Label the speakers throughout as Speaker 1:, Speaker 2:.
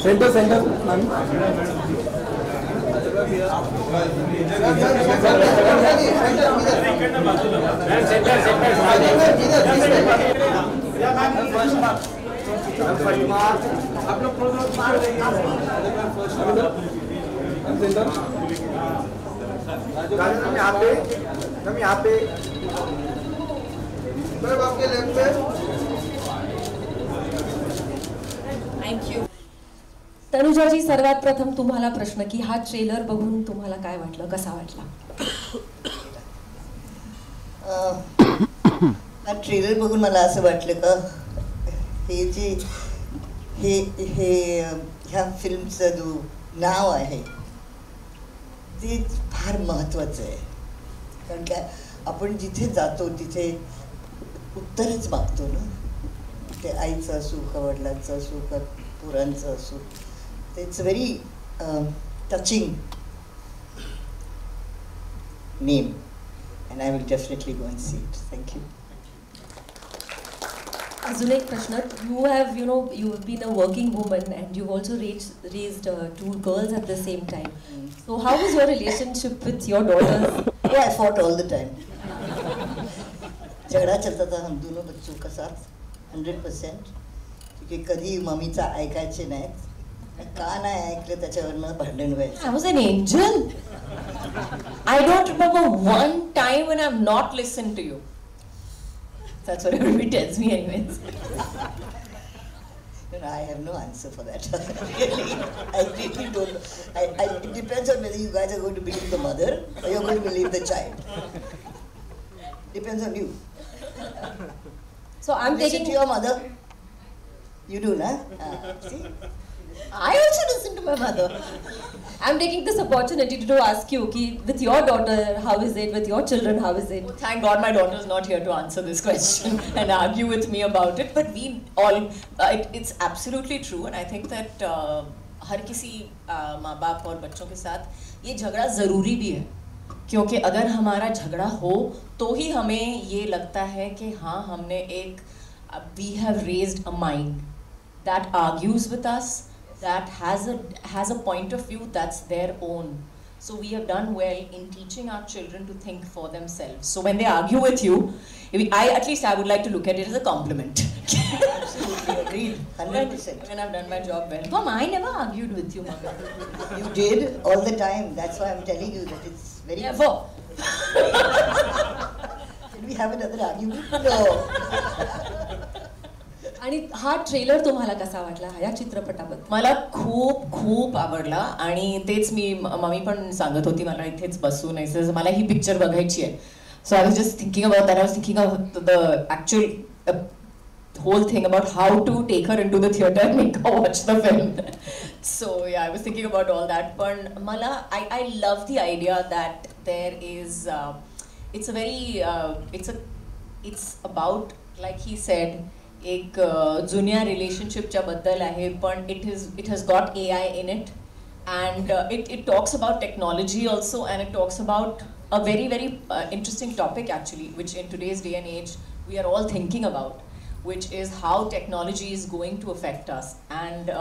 Speaker 1: Centre centre यहाँ पे आपके लेफ्ट पे।
Speaker 2: Thank you. तनुजाजी, सर्वात प्रथम तुम्हाला प्रश्न की हा ट्रेलर बघून तुम्हाला काय वाटलं, कसा वाटला?
Speaker 3: हा ट्रेलर बघून मला असं वाटलं का हे जे ह्या फिल्मचं जो नाव आहे ते फार महत्त्वाचं आहे. कारण काय आपण जिथे जातो तिथे उत्तरच मागतो ना. ते आईचं असू का वडिलांचं असू का पोरांचं असू. It's very touching name and I will definitely go and see it. Thank you.
Speaker 2: अजून एक प्रश्न. You have been a working woman and you've also raised two girls at the same time. So how was your relationship with your daughters?
Speaker 3: Oh, I fought all the time. झगड़ा चलता था हम दोनों बच्चों का साथ 100%. क्योंकि कधी मम्मीचा ऐकायचे नाहीत. का नाही ऐकलं त्याच्यावरनं भांडण व्हायचं.
Speaker 2: I was an angel. I don't remember one time when I've not listened to you. That's what everybody tells me anyways.
Speaker 3: I have no answer for that. Really, I really don't know. It depends on whether you guys are going to believe the mother or you're going to believe the child. Depends on you.
Speaker 2: So I'm
Speaker 3: Listen
Speaker 2: taking
Speaker 3: to your mother. You do, na? See?
Speaker 2: I also listen to my mother. I'm taking this opportunity to ask you, ki, with your daughter, how is it? With your children, how is it? Oh, thank God my daughter is not here to answer this question and argue with me about it. But we all, it's absolutely true, and I think that हर किसी माँ बाप और बच्चों के साथ ये झगड़ा ज़रूरी भी है. क्योंकि अगर हमारा झगड़ा हो तो ही हमें ये लगता है कि हाँ हमने एक we have raised a mind that argues with us, that has a point of view that's their own. So we have done well in teaching our children to think for themselves. So when they argue with you, I would like to look at it as a compliment.
Speaker 3: Absolutely agreed. 100%.
Speaker 2: When I've done my job well. Mom, I never argued with you, Mother.
Speaker 3: You did all the time. That's why I'm telling you that it's very.
Speaker 2: Never.
Speaker 3: Did we have another argument? No.
Speaker 2: आणि हा trailer तुम्हाला कसा वाटला या चित्रपटाबद्दल? मला खूप खूप आवडला आणि तेच मी मम्मी पण सांगत होती मला इथेच बसून असं मला ही पिक्चर बघायची आहे. So I was just thinking about that. I was thinking of the actual whole thing about how to take her into the theater and make her watch the film. So yeah, I was thinking about all that. But mala, I love the idea that there is it's a very it's about, like he said, एक जुन्या रिलेशनशिपच्या बद्दल आहे, पण it has got AI in it, and it talks about technology also, and it talks about a very very interesting topic actually, which in today's day and age we are all thinking about, which is how technology is going to affect us, and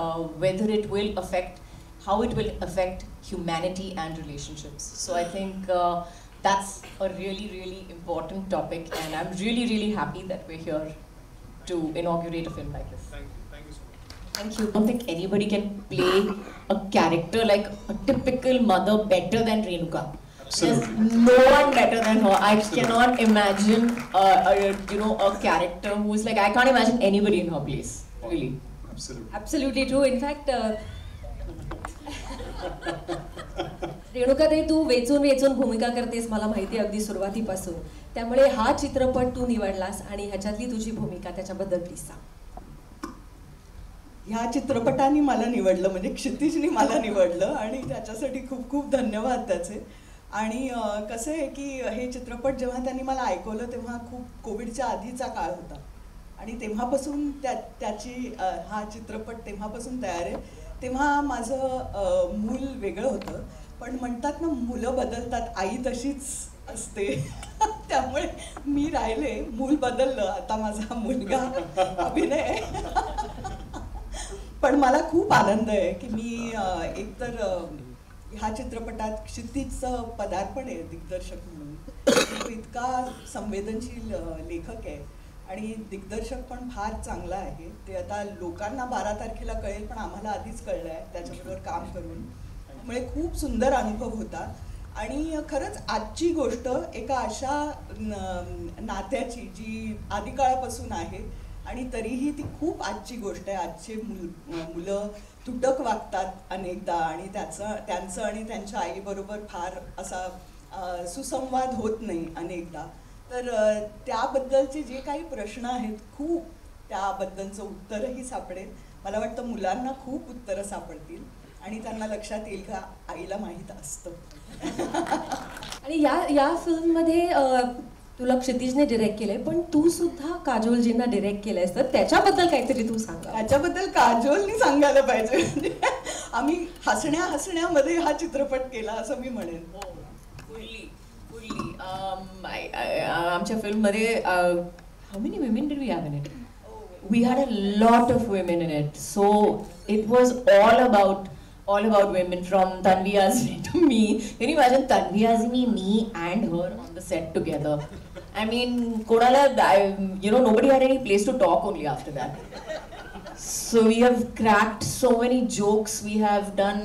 Speaker 2: whether it will affect, how it will affect humanity and relationships. So I think that's a really really important topic, and I'm really really happy that we're here to inaugurate a film like this.
Speaker 1: Thank you so much.
Speaker 2: Thank you. I don't think anybody can play a character like a typical mother better than Renuka.
Speaker 1: Absolutely.
Speaker 2: There's no one better than her. I cannot imagine a character who's like, I can't imagine anybody in her place. Really.
Speaker 1: Absolutely.
Speaker 2: Absolutely true. In fact, Renuka ताई, तू वेचून वेचून भूमिका करतेस मला माहिती अगदी सुरुवातीपासून. त्यामुळे हा चित्रपट तू निवडलास आणि ह्याच्यातली तुझी भूमिका त्याच्याबद्दल प्लीज सांग.
Speaker 4: ह्या चित्रपटाने मला निवडलं, म्हणजे क्षितिजनी मला निवडलं आणि त्याच्यासाठी खूप खूप धन्यवाद त्याचे. आणि कसं आहे की हे चित्रपट जेव्हा त्यांनी मला ऐकवलं तेव्हा खूप कोविडच्या आधीचा काळ होता आणि तेव्हापासून त्याची हा चित्रपट तेव्हापासून तयार आहे. तेव्हा माझं मूल वेगळं होतं, पण म्हणतात ना मुलं बदलतात, आई तशीच असते. त्यामुळे मी राहिले, मूल बदललं, आता माझा मुलगा अभिनय पण मला खूप आनंद आहे की मी एकतर ह्या चित्रपटात क्षितिजचं पदार्पण आहे दिग्दर्शक म्हणून. तो इतका संवेदनशील लेखक आहे आणि दिग्दर्शक पण फार चांगला आहे. ते आता लोकांना 12 तारखेला कळेल, पण आम्हाला आधीच कळलं आहे त्याच्याबरोबर काम करून. त्यामुळे खूप सुंदर अनुभव होता. आणि खरंच आजची गोष्ट एका अशा नात्याची जी आदिकाळापासून आहे आणि तरीही ती खूप आजची गोष्ट आहे. आजचे मुलं तुटक वागतात अनेकदा आणि त्यांचं आणि त्यांच्या आईबरोबर फार असा सुसंवाद होत नाही अनेकदा. तर त्याबद्दलचे जे काही प्रश्न आहेत खूप त्याबद्दलचं उत्तरही सापडेल. मला वाटतं मुलांना खूप उत्तरं सापडतील आणि त्यांना लक्षात येईल का आईला माहीत असतं.
Speaker 2: आणि या फिल्ममध्ये तुला क्षितिजने डिरेक्ट केलंय, पण तू सुद्धा काजोलजींना डिरेक्ट केलंयस, तर त्याच्याबद्दल काहीतरी तू सांगा.
Speaker 4: त्याच्याबद्दल काजोलनी सांगायला पाहिजे. म्हणजे आम्ही हसण्यामध्ये हा चित्रपट केला असं मी म्हणेन.
Speaker 2: आमच्या फिल्ममध्ये how many women did we have in it? We had a lot of women in it, so it was all about women, from Tanvi Azmi to me. Can you imagine Tanvi Azmi, me and her on the set together? I mean, Kodala, nobody had any place to talk only after that. So we have cracked so many jokes, we have done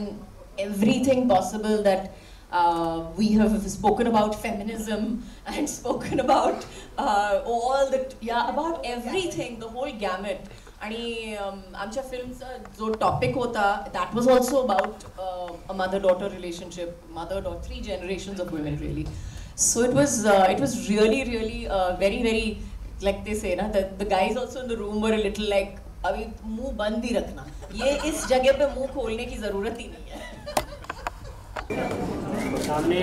Speaker 2: everything possible that we have spoken about feminism and spoken about about everything, the whole gamut. आणि आमच्या फिल्मचा जो topic होता that was also about a mother-daughter relationship, mother-daughter, 3 generations of women really. So it was really very very, like they say na, the guys also in the room were a little like, अभी मुंह बंद ही रखना, ये इस जगह पे मुंह खोलने की जरूरत ही नहीं है.
Speaker 5: सामने